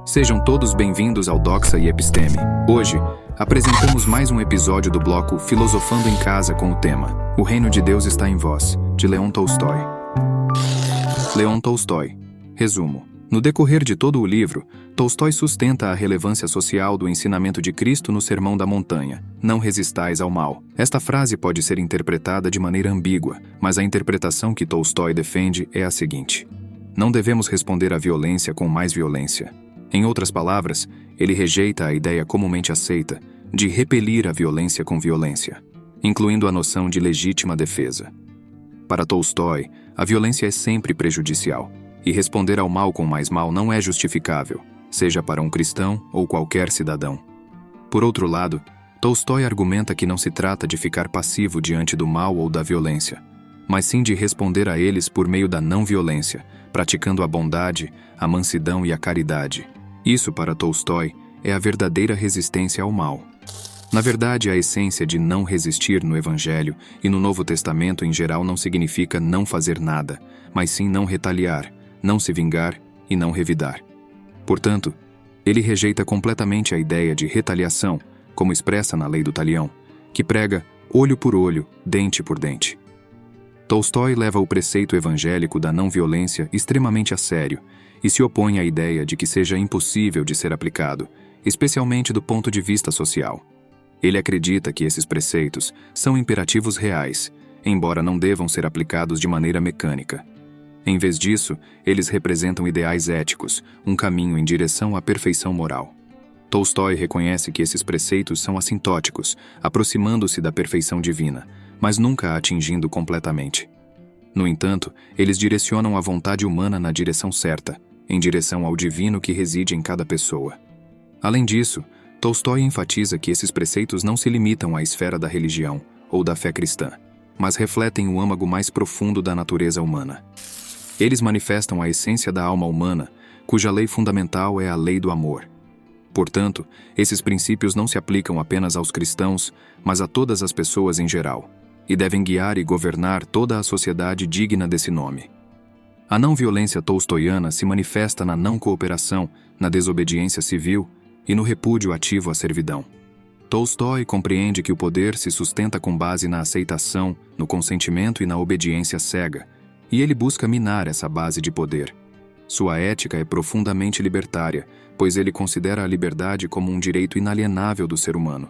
Sejam todos bem-vindos ao Doxa e Episteme. Hoje, apresentamos mais um episódio do bloco Filosofando em Casa com o tema O Reino de Deus está em Vós, de Leon Tolstói. Leon Tolstói. Resumo. No decorrer de todo o livro, Tolstói sustenta a relevância social do ensinamento de Cristo no Sermão da Montanha. Não resistais ao mal. Esta frase pode ser interpretada de maneira ambígua, mas a interpretação que Tolstói defende é a seguinte: não devemos responder à violência com mais violência. Em outras palavras, ele rejeita a ideia comumente aceita de repelir a violência com violência, incluindo a noção de legítima defesa. Para Tolstói, a violência é sempre prejudicial, e responder ao mal com mais mal não é justificável, seja para um cristão ou qualquer cidadão. Por outro lado, Tolstói argumenta que não se trata de ficar passivo diante do mal ou da violência, mas sim de responder a eles por meio da não-violência, praticando a bondade, a mansidão e a caridade. Isso, para Tolstói, é a verdadeira resistência ao mal. Na verdade, a essência de não resistir no Evangelho e no Novo Testamento em geral não significa não fazer nada, mas sim não retaliar, não se vingar e não revidar. Portanto, ele rejeita completamente a ideia de retaliação, como expressa na Lei do Talião, que prega olho por olho, dente por dente. Tolstói leva o preceito evangélico da não-violência extremamente a sério e se opõe à ideia de que seja impossível de ser aplicado, especialmente do ponto de vista social. Ele acredita que esses preceitos são imperativos reais, embora não devam ser aplicados de maneira mecânica. Em vez disso, eles representam ideais éticos, um caminho em direção à perfeição moral. Tolstói reconhece que esses preceitos são assintóticos, aproximando-se da perfeição divina, mas nunca a atingindo completamente. No entanto, eles direcionam a vontade humana na direção certa, em direção ao divino que reside em cada pessoa. Além disso, Tolstói enfatiza que esses preceitos não se limitam à esfera da religião ou da fé cristã, mas refletem o âmago mais profundo da natureza humana. Eles manifestam a essência da alma humana, cuja lei fundamental é a lei do amor. Portanto, esses princípios não se aplicam apenas aos cristãos, mas a todas as pessoas em geral, e devem guiar e governar toda a sociedade digna desse nome. A não-violência tolstoiana se manifesta na não-cooperação, na desobediência civil e no repúdio ativo à servidão. Tolstói compreende que o poder se sustenta com base na aceitação, no consentimento e na obediência cega, e ele busca minar essa base de poder. Sua ética é profundamente libertária, pois ele considera a liberdade como um direito inalienável do ser humano.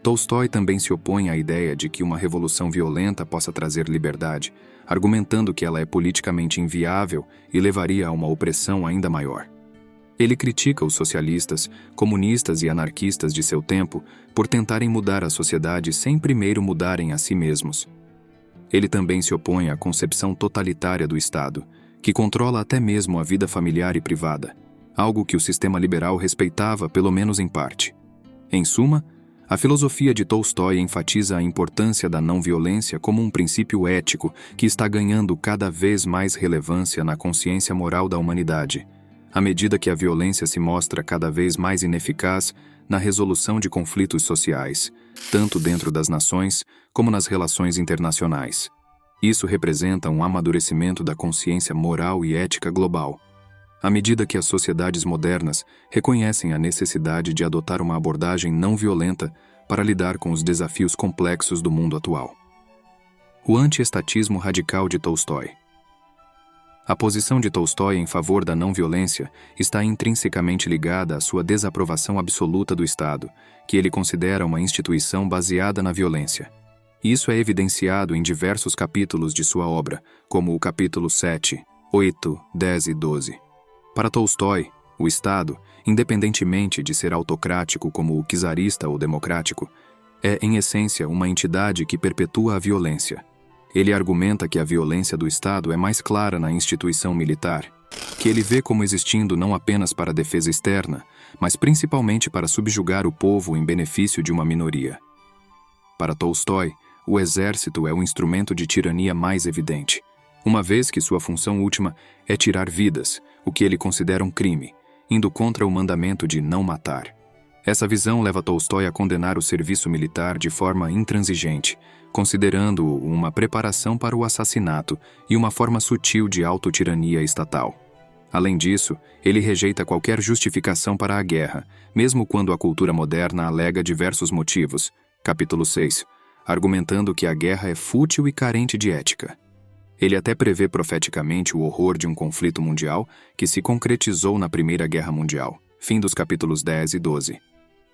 Tolstói também se opõe à ideia de que uma revolução violenta possa trazer liberdade, argumentando que ela é politicamente inviável e levaria a uma opressão ainda maior. Ele critica os socialistas, comunistas e anarquistas de seu tempo por tentarem mudar a sociedade sem primeiro mudarem a si mesmos. Ele também se opõe à concepção totalitária do Estado, que controla até mesmo a vida familiar e privada, algo que o sistema liberal respeitava pelo menos em parte. Em suma, a filosofia de Tolstói enfatiza a importância da não-violência como um princípio ético que está ganhando cada vez mais relevância na consciência moral da humanidade, à medida que a violência se mostra cada vez mais ineficaz na resolução de conflitos sociais, tanto dentro das nações como nas relações internacionais. Isso representa um amadurecimento da consciência moral e ética global, à medida que as sociedades modernas reconhecem a necessidade de adotar uma abordagem não violenta para lidar com os desafios complexos do mundo atual. O anti-estatismo radical de Tolstói. A posição de Tolstói em favor da não-violência está intrinsecamente ligada à sua desaprovação absoluta do Estado, que ele considera uma instituição baseada na violência. Isso é evidenciado em diversos capítulos de sua obra, como o capítulo 7, 8, 10 e 12. Para Tolstói, o Estado, independentemente de ser autocrático como o czarista ou democrático, é, em essência, uma entidade que perpetua a violência. Ele argumenta que a violência do Estado é mais clara na instituição militar, que ele vê como existindo não apenas para a defesa externa, mas principalmente para subjugar o povo em benefício de uma minoria. Para Tolstói, o exército é o instrumento de tirania mais evidente, uma vez que sua função última é tirar vidas, o que ele considera um crime, indo contra o mandamento de não matar. Essa visão leva Tolstói a condenar o serviço militar de forma intransigente, considerando-o uma preparação para o assassinato e uma forma sutil de autotirania estatal. Além disso, ele rejeita qualquer justificação para a guerra, mesmo quando a cultura moderna alega diversos motivos. Capítulo 6. Argumentando que a guerra é fútil e carente de ética. Ele até prevê profeticamente o horror de um conflito mundial que se concretizou na Primeira Guerra Mundial. Fim dos capítulos 10 e 12.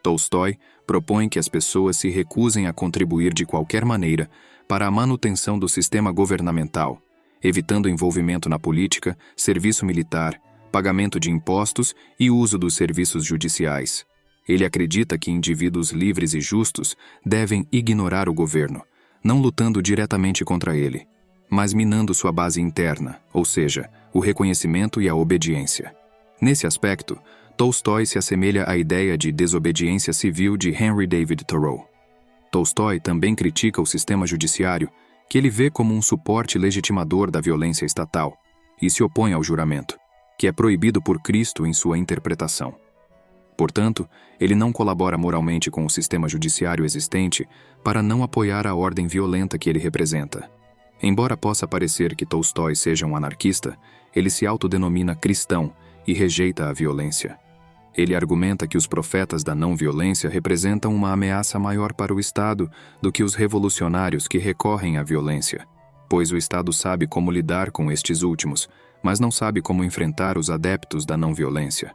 Tolstói propõe que as pessoas se recusem a contribuir de qualquer maneira para a manutenção do sistema governamental, evitando envolvimento na política, serviço militar, pagamento de impostos e uso dos serviços judiciais. Ele acredita que indivíduos livres e justos devem ignorar o governo, não lutando diretamente contra ele, mas minando sua base interna, ou seja, o reconhecimento e a obediência. Nesse aspecto, Tolstói se assemelha à ideia de desobediência civil de Henry David Thoreau. Tolstói também critica o sistema judiciário, que ele vê como um suporte legitimador da violência estatal, e se opõe ao juramento, que é proibido por Cristo em sua interpretação. Portanto, ele não colabora moralmente com o sistema judiciário existente para não apoiar a ordem violenta que ele representa. Embora possa parecer que Tolstói seja um anarquista, ele se autodenomina cristão e rejeita a violência. Ele argumenta que os profetas da não-violência representam uma ameaça maior para o Estado do que os revolucionários que recorrem à violência, pois o Estado sabe como lidar com estes últimos, mas não sabe como enfrentar os adeptos da não-violência.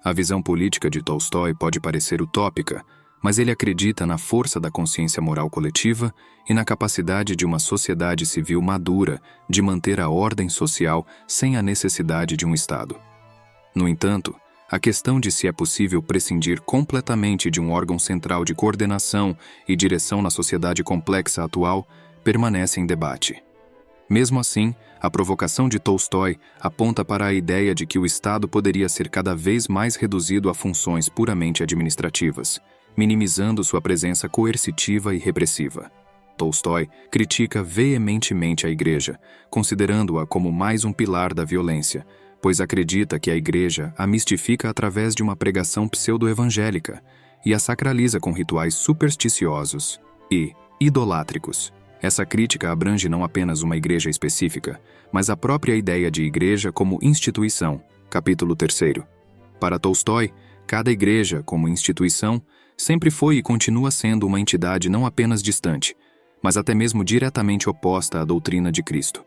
A visão política de Tolstói pode parecer utópica, mas ele acredita na força da consciência moral coletiva e na capacidade de uma sociedade civil madura de manter a ordem social sem a necessidade de um Estado. No entanto, a questão de se é possível prescindir completamente de um órgão central de coordenação e direção na sociedade complexa atual permanece em debate. Mesmo assim, a provocação de Tolstói aponta para a ideia de que o Estado poderia ser cada vez mais reduzido a funções puramente administrativas, minimizando sua presença coercitiva e repressiva. Tolstói critica veementemente a Igreja, considerando-a como mais um pilar da violência, pois acredita que a Igreja a mistifica através de uma pregação pseudo-evangélica e a sacraliza com rituais supersticiosos e idolátricos. Essa crítica abrange não apenas uma igreja específica, mas a própria ideia de igreja como instituição. Capítulo 3. Para Tolstói, cada igreja, como instituição, sempre foi e continua sendo uma entidade não apenas distante, mas até mesmo diretamente oposta à doutrina de Cristo.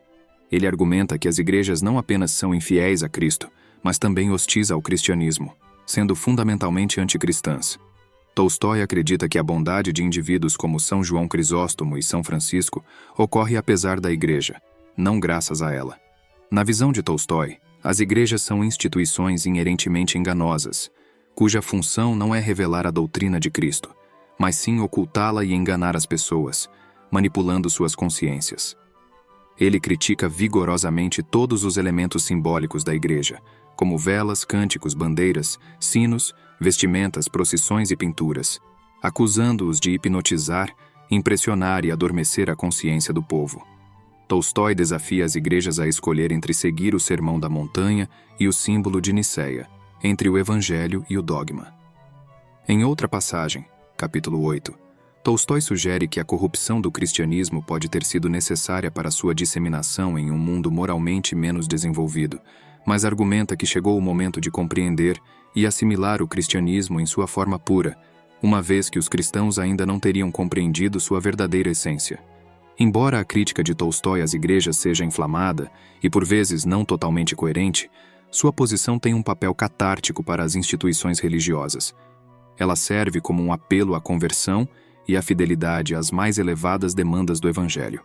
Ele argumenta que as igrejas não apenas são infiéis a Cristo, mas também hostis ao cristianismo, sendo fundamentalmente anticristãs. Tolstói acredita que a bondade de indivíduos como São João Crisóstomo e São Francisco ocorre apesar da igreja, não graças a ela. Na visão de Tolstói, as igrejas são instituições inerentemente enganosas, cuja função não é revelar a doutrina de Cristo, mas sim ocultá-la e enganar as pessoas, manipulando suas consciências. Ele critica vigorosamente todos os elementos simbólicos da igreja, como velas, cânticos, bandeiras, sinos, vestimentas, procissões e pinturas, acusando-os de hipnotizar, impressionar e adormecer a consciência do povo. Tolstói desafia as igrejas a escolher entre seguir o Sermão da Montanha e o símbolo de Nicéia, entre o Evangelho e o dogma. Em outra passagem, capítulo 8, Tolstói sugere que a corrupção do cristianismo pode ter sido necessária para sua disseminação em um mundo moralmente menos desenvolvido, mas argumenta que chegou o momento de compreender e assimilar o cristianismo em sua forma pura, uma vez que os cristãos ainda não teriam compreendido sua verdadeira essência. Embora a crítica de Tolstói às igrejas seja inflamada e por vezes não totalmente coerente, sua posição tem um papel catártico para as instituições religiosas. Ela serve como um apelo à conversão e à fidelidade às mais elevadas demandas do Evangelho.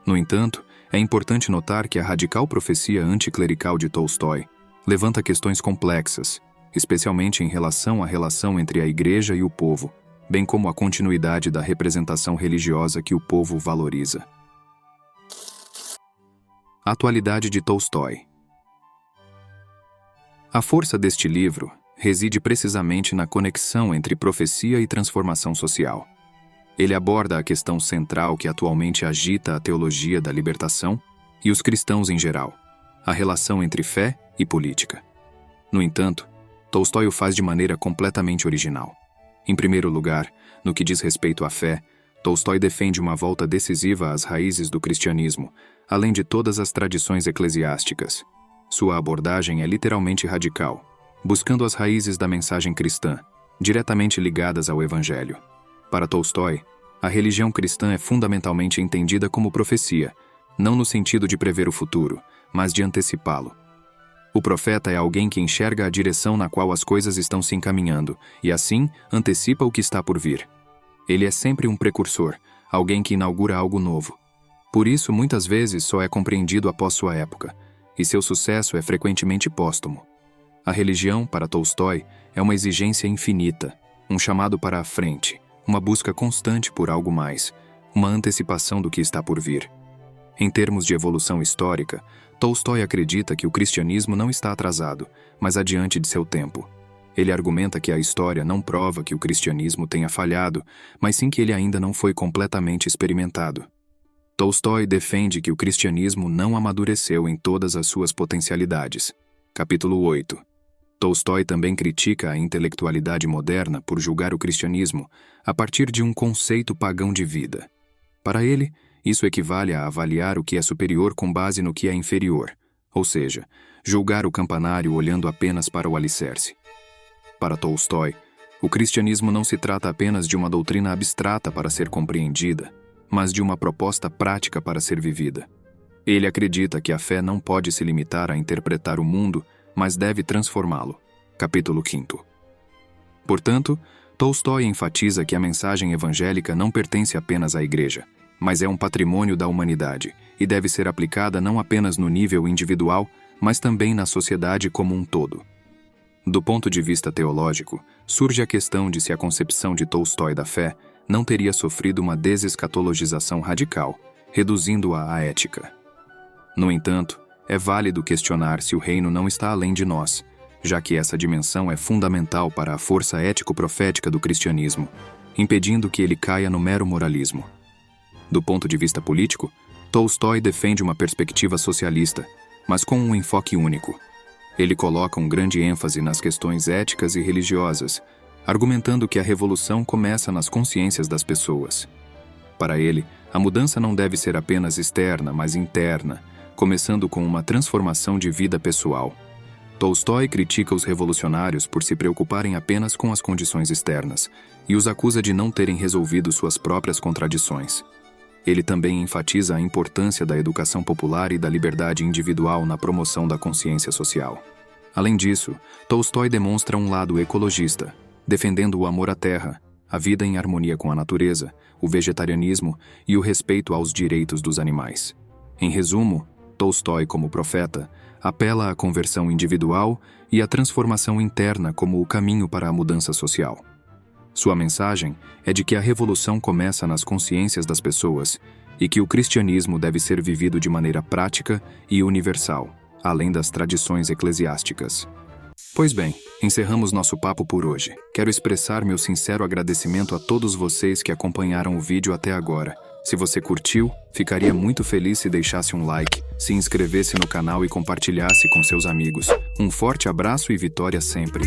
No entanto, é importante notar que a radical profecia anticlerical de Tolstói levanta questões complexas, especialmente em relação à relação entre a Igreja e o povo, bem como a continuidade da representação religiosa que o povo valoriza. A atualidade de Tolstói. A força deste livro reside precisamente na conexão entre profecia e transformação social. Ele aborda a questão central que atualmente agita a teologia da libertação e os cristãos em geral, a relação entre fé e política. No entanto, Tolstói o faz de maneira completamente original. Em primeiro lugar, no que diz respeito à fé, Tolstói defende uma volta decisiva às raízes do cristianismo, além de todas as tradições eclesiásticas. Sua abordagem é literalmente radical, buscando as raízes da mensagem cristã, diretamente ligadas ao Evangelho. Para Tolstói, a religião cristã é fundamentalmente entendida como profecia, não no sentido de prever o futuro, mas de antecipá-lo. O profeta é alguém que enxerga a direção na qual as coisas estão se encaminhando e, assim, antecipa o que está por vir. Ele é sempre um precursor, alguém que inaugura algo novo. Por isso, muitas vezes, só é compreendido após sua época, e seu sucesso é frequentemente póstumo. A religião, para Tolstói, é uma exigência infinita, um chamado para a frente, uma busca constante por algo mais, uma antecipação do que está por vir. Em termos de evolução histórica, Tolstói acredita que o cristianismo não está atrasado, mas adiante de seu tempo. Ele argumenta que a história não prova que o cristianismo tenha falhado, mas sim que ele ainda não foi completamente experimentado. Tolstói defende que o cristianismo não amadureceu em todas as suas potencialidades. Capítulo 8. Tolstói também critica a intelectualidade moderna por julgar o cristianismo a partir de um conceito pagão de vida. Para ele, isso equivale a avaliar o que é superior com base no que é inferior, ou seja, julgar o campanário olhando apenas para o alicerce. Para Tolstói, o cristianismo não se trata apenas de uma doutrina abstrata para ser compreendida, mas de uma proposta prática para ser vivida. Ele acredita que a fé não pode se limitar a interpretar o mundo, mas deve transformá-lo. Capítulo 5. Portanto, Tolstói enfatiza que a mensagem evangélica não pertence apenas à Igreja, mas é um patrimônio da humanidade e deve ser aplicada não apenas no nível individual, mas também na sociedade como um todo. Do ponto de vista teológico, surge a questão de se a concepção de Tolstói da fé não teria sofrido uma desescatologização radical, reduzindo-a à ética. No entanto, é válido questionar se o reino não está além de nós, já que essa dimensão é fundamental para a força ético-profética do cristianismo, impedindo que ele caia no mero moralismo. Do ponto de vista político, Tolstói defende uma perspectiva socialista, mas com um enfoque único. Ele coloca um grande ênfase nas questões éticas e religiosas, argumentando que a revolução começa nas consciências das pessoas. Para ele, a mudança não deve ser apenas externa, mas interna, começando com uma transformação de vida pessoal. Tolstói critica os revolucionários por se preocuparem apenas com as condições externas e os acusa de não terem resolvido suas próprias contradições. Ele também enfatiza a importância da educação popular e da liberdade individual na promoção da consciência social. Além disso, Tolstói demonstra um lado ecologista, defendendo o amor à terra, a vida em harmonia com a natureza, o vegetarianismo e o respeito aos direitos dos animais. Em resumo, Tolstói, como profeta, apela à conversão individual e à transformação interna como o caminho para a mudança social. Sua mensagem é de que a revolução começa nas consciências das pessoas e que o cristianismo deve ser vivido de maneira prática e universal, além das tradições eclesiásticas. Pois bem, encerramos nosso papo por hoje. Quero expressar meu sincero agradecimento a todos vocês que acompanharam o vídeo até agora. Se você curtiu, ficaria muito feliz se deixasse um like, se inscrevesse no canal e compartilhasse com seus amigos. Um forte abraço e vitória sempre!